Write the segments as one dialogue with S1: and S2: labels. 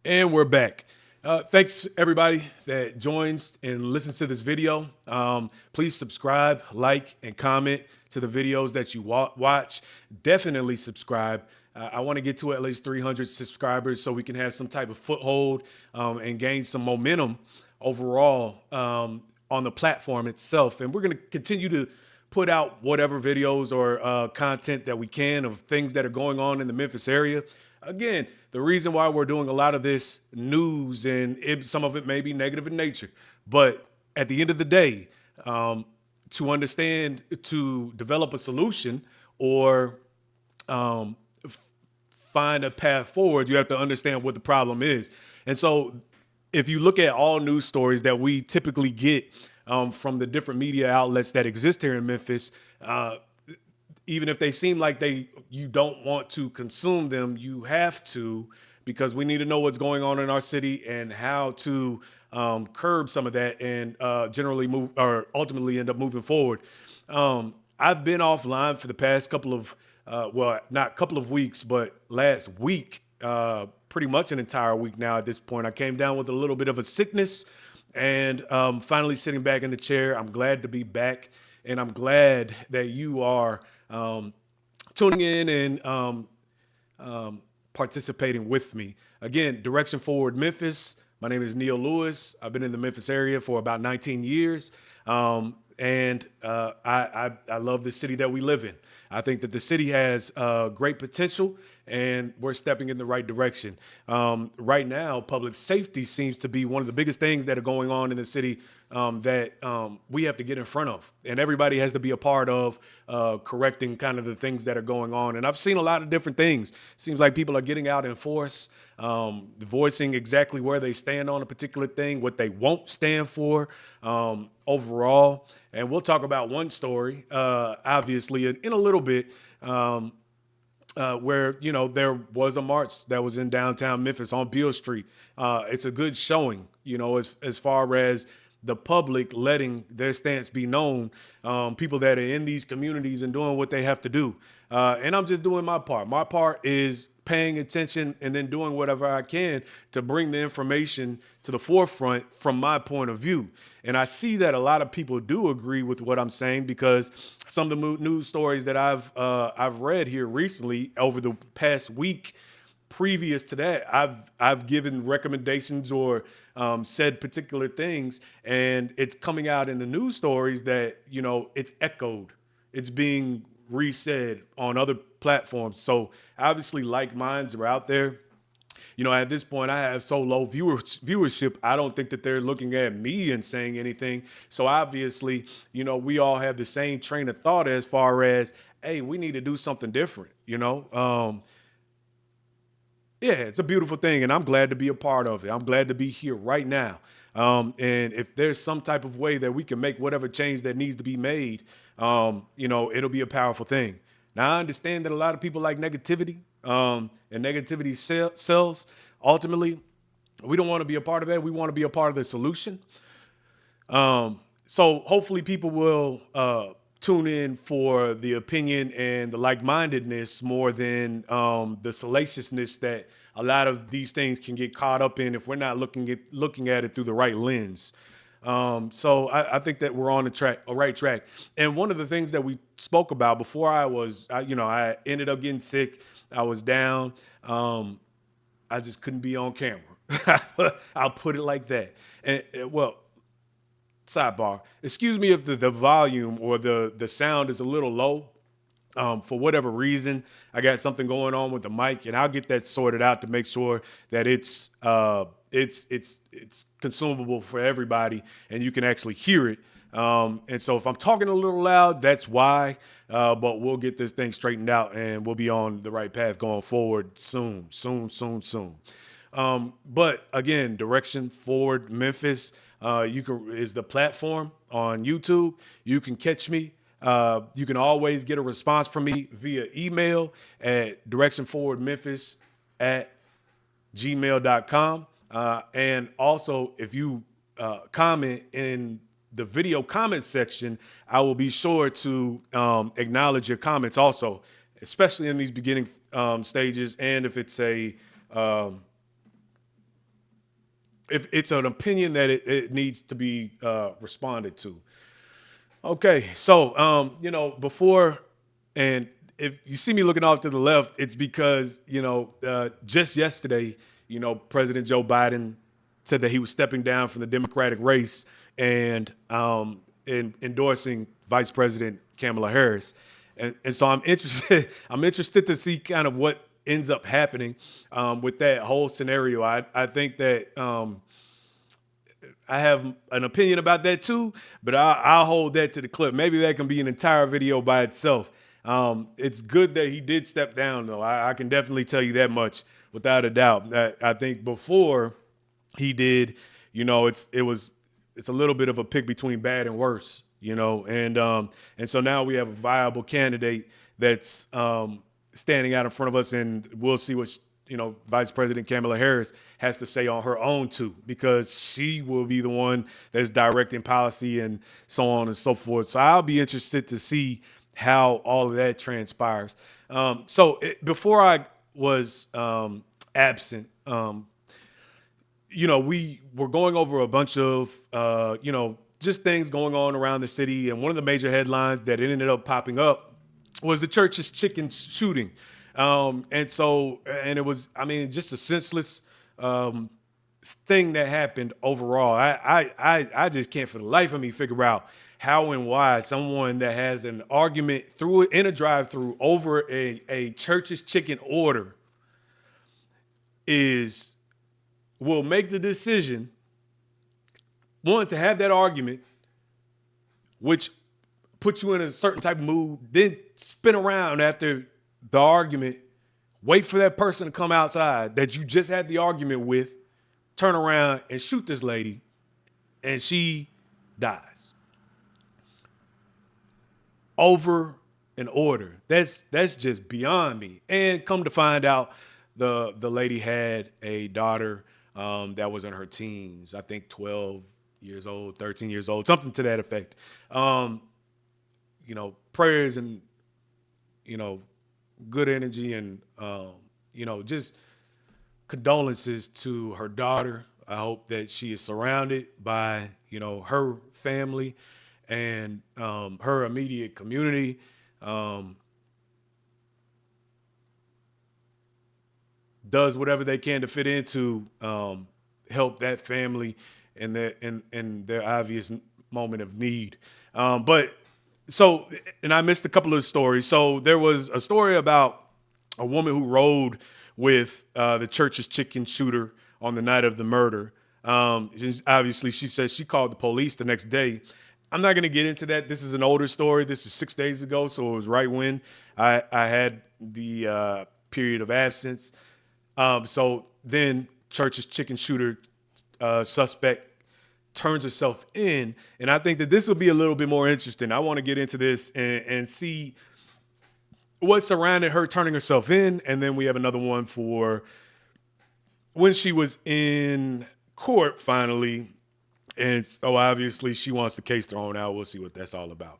S1: And we're back. Thanks everybody that joins and listens to this video. Please subscribe, like, and comment to the videos that you watch. Definitely subscribe. I want to get to at least 300 subscribers so we can have some type of foothold and gain some momentum overall on the platform itself. And we're going to continue to put out whatever videos or content that we can of things that are going on in the Memphis area. Again, the reason why we're doing a lot of this news and some of it may be negative in nature, but at the end of the day, to understand, to develop a solution or find a path forward, you have to understand what the problem is. And so if you look at all news stories that we typically get from the different media outlets that exist here in Memphis, even if they seem like you don't want to consume them, you have to, because we need to know what's going on in our city and how to curb some of that and generally move or ultimately end up moving forward. I've been offline for the past couple of, not couple of weeks, but last week, pretty much an entire week now at this point. I came down with a little bit of a sickness and finally sitting back in the chair. I'm glad to be back, and I'm glad that you are tuning in and participating with me. Again, Direction Forward Memphis. My name is Neil Lewis. I've been in the Memphis area for about 19 years. And I love the city that we live in. I think that the city has great potential, and we're stepping in the right direction. Right now, public safety seems to be one of the biggest things that are going on in the city that we have to get in front of, and everybody has to be a part of correcting kind of the things that are going on. And I've seen a lot of different things. Seems like people are getting out in force, voicing exactly where they stand on a particular thing, what they won't stand for overall. And we'll talk about one story, obviously, in a little bit, where, you know, there was a march that was in downtown Memphis on Beale Street. It's a good showing, you know, as far as the public letting their stance be known, people that are in these communities and doing what they have to do. And I'm just doing my part. My part is paying attention and then doing whatever I can to bring the information to the forefront from my point of view. And I see that a lot of people do agree with what I'm saying, because some of the news stories that I've read here recently over the past week, previous to that, I've given recommendations or said particular things, and it's coming out in the news stories that, you know, it's echoed, it's being resaid on other platforms. So obviously, like minds are out there. You know, at this point, I have so low viewership, I don't think that they're looking at me and saying anything. So obviously, you know, we all have the same train of thought as far as, hey, we need to do something different, you know? Yeah, it's a beautiful thing, and I'm glad to be a part of it. I'm glad to be here right now. And if there's some type of way that we can make whatever change that needs to be made, you know, it'll be a powerful thing. Now, I understand that a lot of people like negativity, and negativity sells. Ultimately, we don't want to be a part of that. We want to be a part of the solution. So hopefully people will tune in for the opinion and the like-mindedness more than the salaciousness that a lot of these things can get caught up in if we're not looking at it through the right lens. So I think that we're on a right track. And one of the things that we spoke about before I ended up getting sick. I was down. I just couldn't be on camera. I'll put it like that. And well, sidebar, excuse me if the volume or the sound is a little low. For whatever reason, I got something going on with the mic, and I'll get that sorted out to make sure that it's consumable for everybody and you can actually hear it. And so if I'm talking a little loud, that's why. But we'll get this thing straightened out, and we'll be on the right path going forward soon. But again, Direction Forward Memphis is the platform on YouTube. You can catch me. You can always get a response from me via email at directionforwardmemphis at gmail.com. And also, if you comment in the video comment section, I will be sure to acknowledge your comments also, especially in these beginning stages. And if it's if it's an opinion that it needs to be responded to. Okay, so before, and if you see me looking off to the left, it's because just yesterday, President Joe Biden said that he was stepping down from the Democratic race and endorsing Vice President Kamala Harris, and so I'm interested. I'm interested to see kind of what ends up happening with that whole scenario. I think that. I have an opinion about that too, but I'll hold that to the clip. Maybe that can be an entire video by itself. It's good that he did step down, though. I can definitely tell you that much without a doubt. I think before he did, it's a little bit of a pick between bad and worse, and so now we have a viable candidate that's standing out in front of us, and we'll see what Vice President Kamala Harris has to say on her own too, because she will be the one that's directing policy and so on and so forth. So I'll be interested to see how all of that transpires. Before I was absent, we were going over a bunch of, just things going on around the city. And one of the major headlines that ended up popping up was the Church's Chicken shooting. And it was, just a senseless thing that happened overall. I just can't for the life of me figure out how and why someone that has an argument in a drive-through over a Church's Chicken order will make the decision, one, to have that argument, which puts you in a certain type of mood, then spin around after the argument, wait for that person to come outside that you just had the argument with, turn around and shoot this lady, and she dies. Over an order. That's just beyond me. And come to find out, the lady had a daughter that was in her teens, I think 12 years old, 13 years old, something to that effect. Prayers and, good energy and, just condolences to her daughter. I hope that she is surrounded by, her family and her immediate community. Does whatever they can to fit into help that family in their obvious moment of need. And I missed a couple of stories. So there was a story about a woman who rode with the Church's Chicken shooter on the night of the murder. Obviously, she says she called the police the next day. I'm not going to get into that. This is an older story. This is 6 days ago, so it was right when I had the period of absence. So then Church's Chicken shooter suspect turns herself in. And I think that this will be a little bit more interesting. I want to get into this and see what surrounded her turning herself in. And then we have another one for when she was in court finally. And so obviously she wants the case thrown out. We'll see what that's all about.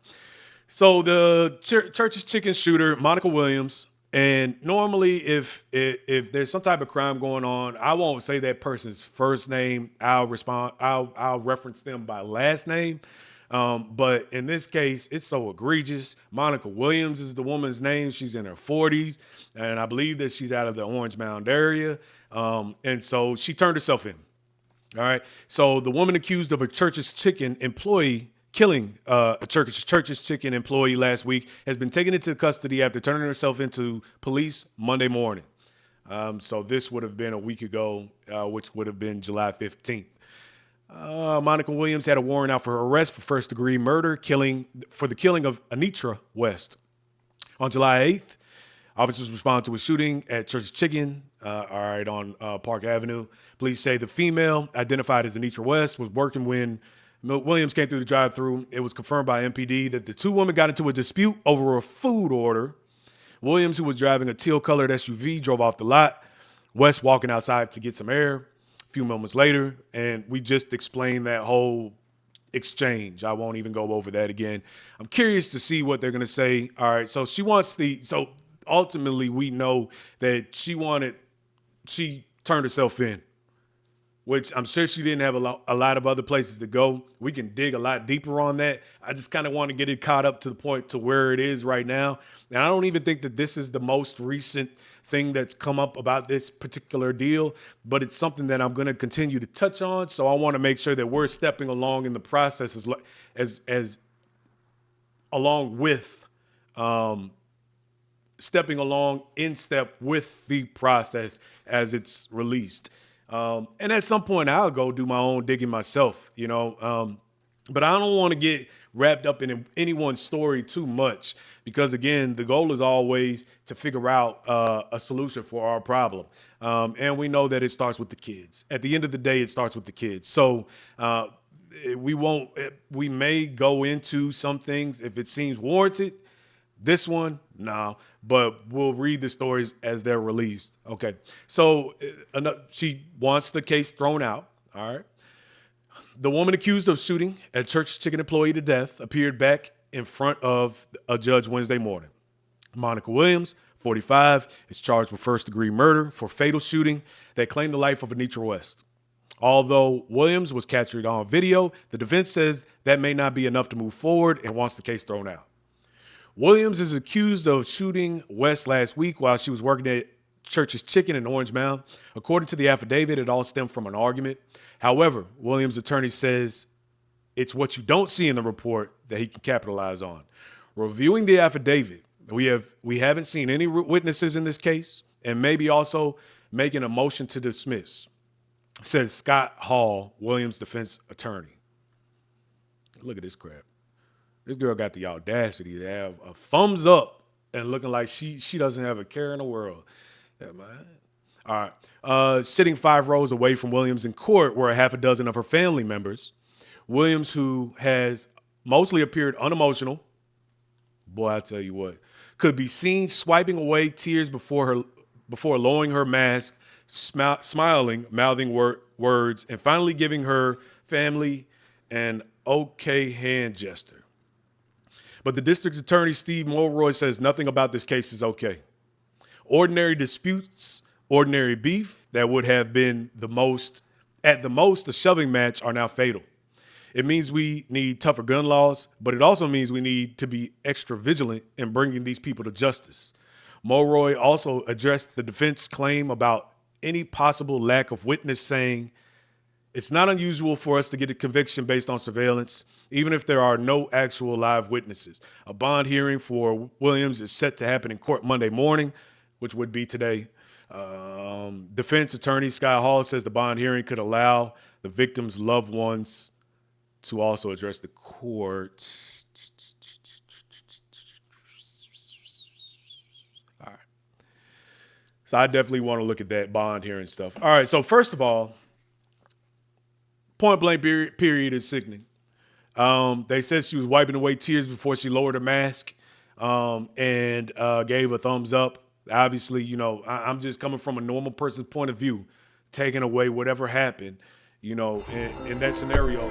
S1: So the Church's Chicken shooter, Monica Williams. And normally if there's some type of crime going on, I won't say that person's first name. I'll reference them by last name. But in this case, it's so egregious. Monica Williams is the woman's name. She's in her 40s. And I believe that she's out of the Orange Mound area. And so she turned herself in. All right. So the woman accused of a Church's Chicken employee killing a Church's Chicken employee last week has been taken into custody after turning herself into police Monday morning. So this would have been a week ago, which would have been July 15th. Monica Williams had a warrant out for her arrest for first-degree murder, for the killing of Anitra West. On July 8th, officers responded to a shooting at Church's Chicken, on Park Avenue. Police say the female, identified as Anitra West, was working when Williams came through the drive-thru. It was confirmed by MPD that the two women got into a dispute over a food order. Williams, who was driving a teal-colored SUV, drove off the lot. West walking outside to get some air. A few moments later, and we just explained that whole exchange. I won't even go over that again. I'm curious to see what they're going to say. All right, so so ultimately we know that she turned herself in. which I'm sure she didn't have a lot of other places to go. We can dig a lot deeper on that. I just kind of want to get it caught up to the point to where it is right now. And I don't even think that this is the most recent thing that's come up about this particular deal, but it's something that I'm going to continue to touch on. So I want to make sure that we're stepping along in the process as along with stepping along in step with the process as it's released. And at some point I'll go do my own digging myself, but I don't want to get wrapped up in anyone's story too much because, again, the goal is always to figure out a solution for our problem. And we know that it starts with the kids. At the end of the day, it starts with the kids. So we may go into some things if it seems warranted. This one, no, but we'll read the stories as they're released. Okay. So she wants the case thrown out. All right. The woman accused of shooting a church chicken employee to death appeared back in front of a judge Wednesday morning. Monica Williams, 45, is charged with first-degree murder for fatal shooting that claimed the life of Anitra West. Although Williams was captured on video, the defense says that may not be enough to move forward and wants the case thrown out. Williams is accused of shooting West last week while she was working at Church's Chicken in Orange Mound. According to the affidavit, it all stemmed from an argument. However, Williams' attorney says it's what you don't see in the report that he can capitalize on. Reviewing the affidavit, we haven't seen any witnesses in this case, and maybe also making a motion to dismiss, says Scott Hall, Williams' defense attorney. Look at this crap. This girl got the audacity to have a thumbs up and looking like she doesn't have a care in the world. Yeah, man. All right. Sitting 5 rows away from Williams in court were a half a dozen of her family members. Williams, who has mostly appeared unemotional, boy, I tell you what, could be seen swiping away tears before lowering her mask, smiling, mouthing words, and finally giving her family an okay hand gesture. But the district attorney, Steve Mulroy, says nothing about this case is okay. Ordinary disputes, ordinary beef that would have been at the most, a shoving match are now fatal. It means we need tougher gun laws, but it also means we need to be extra vigilant in bringing these people to justice. Mulroy also addressed the defense claim about any possible lack of witness, saying, it's not unusual for us to get a conviction based on surveillance, even if there are no actual live witnesses. A bond hearing for Williams is set to happen in court Monday morning, which would be today. Defense attorney Scott Hall says the bond hearing could allow the victim's loved ones to also address the court. All right. So I definitely want to look at that bond hearing stuff. All right. So first of all, point blank period is sickening. They said she was wiping away tears before she lowered her mask and gave a thumbs up. Obviously, I'm just coming from a normal person's point of view, taking away whatever happened, in that scenario.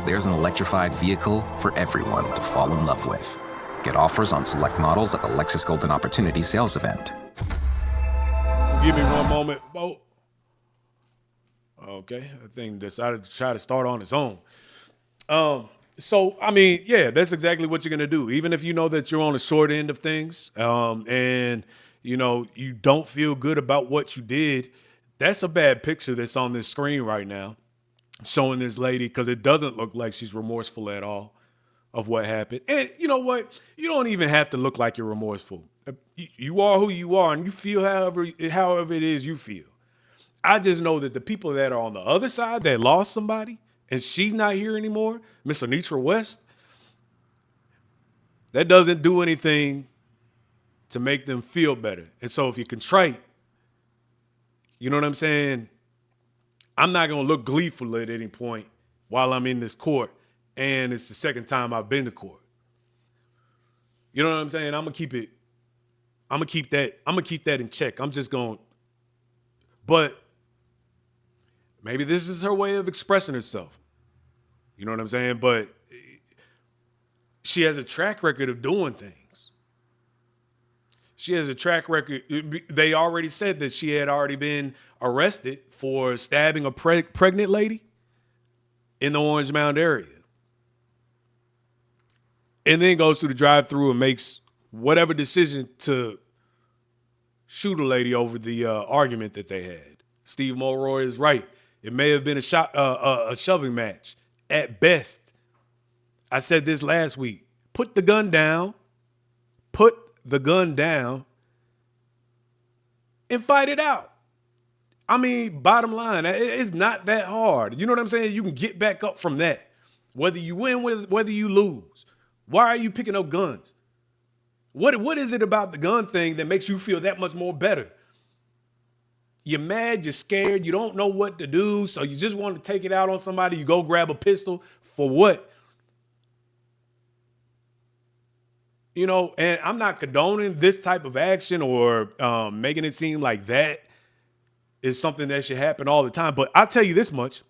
S2: There's an electrified vehicle for everyone to fall in love with. Get offers on select models at the Lexus Golden Opportunity sales event.
S1: Give me one moment, Bo. Okay, that thing decided to try to start on its own. So, I mean, yeah, that's exactly what you're going to do. Even if you know that you're on the short end of things and, you don't feel good about what you did, that's a bad picture that's on this screen right now showing this lady, because it doesn't look like she's remorseful at all of what happened. And you know what? You don't even have to look like you're remorseful. You are who you are, and you feel however it is you feel. I just know that the people that are on the other side that lost somebody, and she's not here anymore, Miss Anitra West, that doesn't do anything to make them feel better. And so if you're contrite, you know what I'm saying? I'm not going to look gleeful at any point while I'm in this court, and it's the second time I've been to court. You know what I'm saying? I'm going to keep that in check. I'm just going, but maybe this is her way of expressing herself. You know what I'm saying? But she has a track record of doing things. She has a track record. They already said that she had already been arrested for stabbing a pregnant lady in the Orange Mound area. And then goes through the drive-thru and makes whatever decision to shoot a lady over the argument that they had. Steve Mulroy is right. It may have been a shoving match at best. I said this last week. Put the gun down. Put the gun down and fight it out. I mean, bottom line, it's not that hard. You know what I'm saying? You can get back up from that. Whether you win, whether you lose. Why are you picking up guns? What is it about the gun thing that makes you feel that much more better? You're mad, you're scared, you don't know what to do, so you just want to take it out on somebody. You go grab a pistol for what? You know, and I'm not condoning this type of action or making it seem like that is something that should happen all the time. But I'll tell you this much.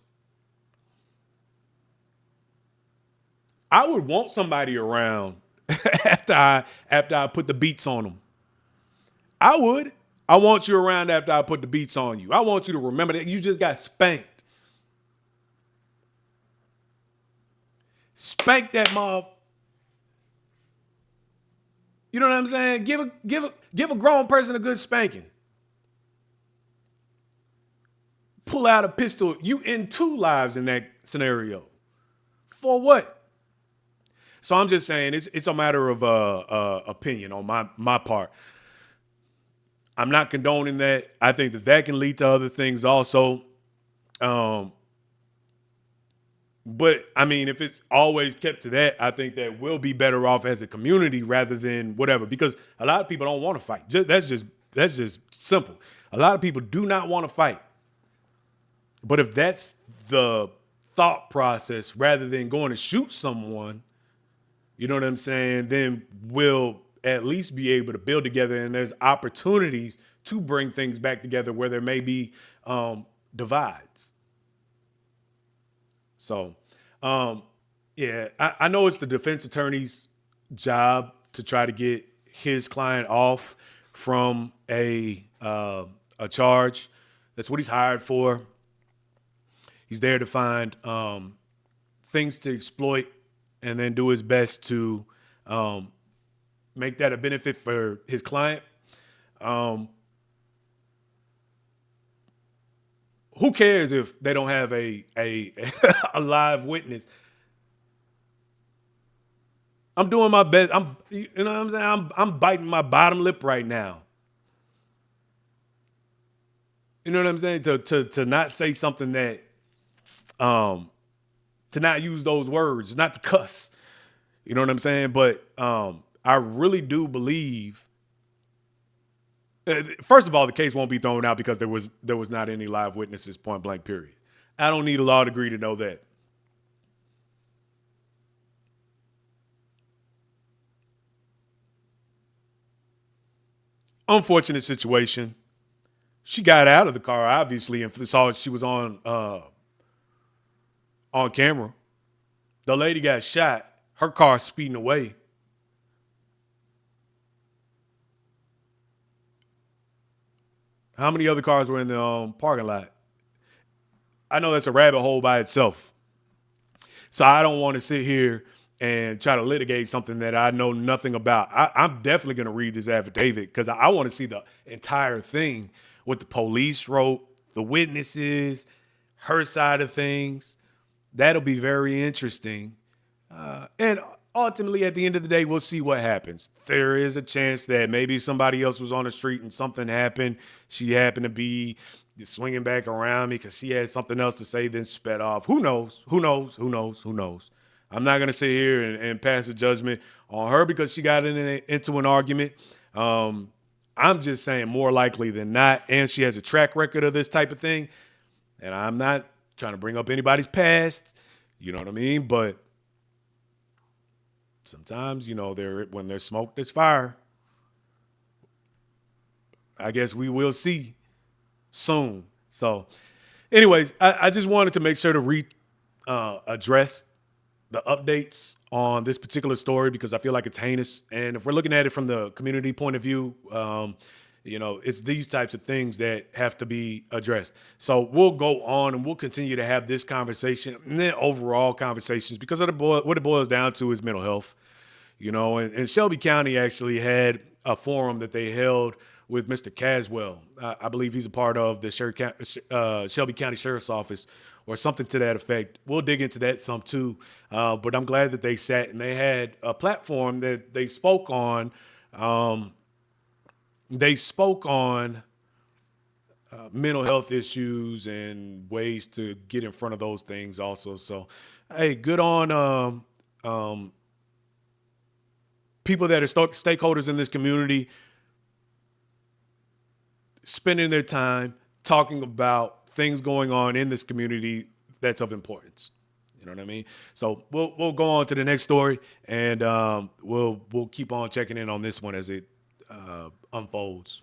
S1: I would want somebody around after I put the beats on them. I would. I want you around after I put the beats on you. I want you to remember that you just got spanked. Spank that mob. You know what I'm saying? Give a grown person a good spanking. Pull out a pistol. You end 2 lives in that scenario. For what? So I'm just saying it's a matter of opinion on my part. I'm not condoning that. I think that can lead to other things also. But I mean, if it's always kept to that, I think that we'll be better off as a community rather than whatever. Because a lot of people don't want to fight. That's just simple. A lot of people do not want to fight. But if that's the thought process, rather than going to shoot someone, you know what I'm saying, then we'll at least be able to build together, and there's opportunities to bring things back together where there may be divides. So, yeah, I know it's the defense attorney's job to try to get his client off from a charge. That's what he's hired for. He's there to find things to exploit and then do his best to make that a benefit for his client. Who cares if they don't have a a live witness? I'm doing my best. You know what I'm saying? I'm biting my bottom lip right now. You know what I'm saying? To not say something that, to not use those words, not to cuss. You know what I'm saying? But I really do believe. First of all, the case won't be thrown out because there was not any live witnesses, point blank, period. I don't need a law degree to know that. Unfortunate situation. She got out of the car, obviously, and saw she was on camera. The lady got shot. Her car speeding away. How many other cars were in the parking lot? I know that's a rabbit hole by itself. So I don't want to sit here and try to litigate something that I know nothing about. I'm definitely going to read this affidavit because I want to see the entire thing, what the police wrote, the witnesses, her side of things. That'll be very interesting. And ultimately, at the end of the day, we'll see what happens. There is a chance that maybe somebody else was on the street and something happened. She happened to be swinging back around me because she had something else to say, then sped off. Who knows? Who knows? Who knows? Who knows? I'm not going to sit here and pass a judgment on her because she got into an argument. I'm just saying more likely than not, and she has a track record of this type of thing. And I'm not trying to bring up anybody's past, you know what I mean? But sometimes, you know, when there's smoke, there's fire. I guess we will see soon. So anyways, I just wanted to make sure to address the updates on this particular story because I feel like it's heinous. And if we're looking at it from the community point of view, it's these types of things that have to be addressed. So we'll go on and we'll continue to have this conversation and then overall conversations because of what it boils down to is mental health. And Shelby County actually had a forum that they held with Mr. Caswell. I believe he's a part of the Shelby County Sheriff's Office or something to that effect. We'll dig into that some too. But I'm glad that they sat and they had a platform that they spoke on. Mental health issues and ways to get in front of those things also. So, hey, good on people that are stakeholders in this community spending their time talking about things going on in this community that's of importance. You know what I mean? So we'll go on to the next story, and we'll keep on checking in on this one as it unfolds.